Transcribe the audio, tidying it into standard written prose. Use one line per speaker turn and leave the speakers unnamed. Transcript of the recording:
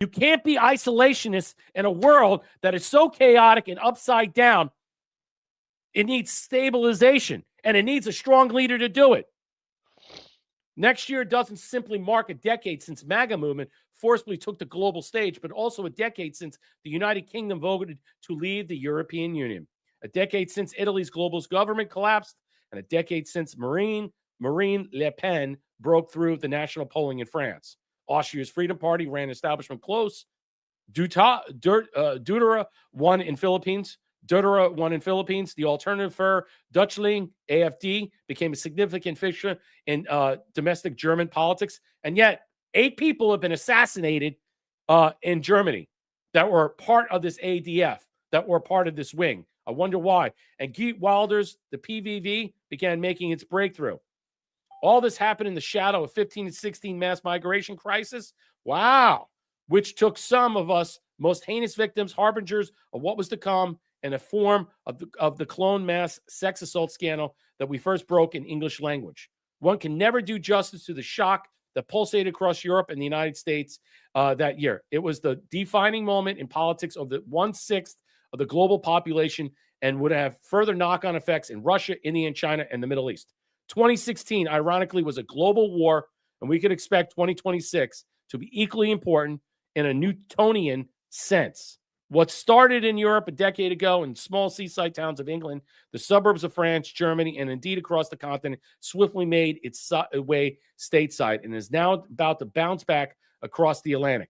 You can't be isolationist in a world that is so chaotic and upside down. It needs stabilization, and it needs a strong leader to do it. Next year doesn't simply mark a decade since MAGA movement forcibly took the global stage, but also a decade since the United Kingdom voted to leave the European Union, a decade since Italy's globalist government collapsed, and a decade since Marine Le Pen broke through the national polling in France. Austria's Freedom Party ran establishment close. Deutera won in Philippines. The Alternative für Deutschland, AfD, became a significant fixture in domestic German politics. And yet, 8 people have been assassinated in Germany that were part of this ADF, that were part of this wing. I wonder why. And Geert Wilders, the PVV, began making its breakthrough. All this happened in the shadow of 15 and 16 mass migration crisis. Wow. Which took some of us most heinous victims, harbingers of what was to come, in a form of the clone mass sex assault scandal that we first broke in English language. One can never do justice to the shock that pulsated across Europe and the United States that year. It was the defining moment in politics of the 1/6 of the global population and would have further knock-on effects in Russia, India, and China, and the Middle East. 2016, ironically, was a global war, and we could expect 2026 to be equally important in a Newtonian sense. What started in Europe a decade ago in small seaside towns of England, the suburbs of France, Germany, and indeed across the continent swiftly made its way stateside and is now about to bounce back across the Atlantic.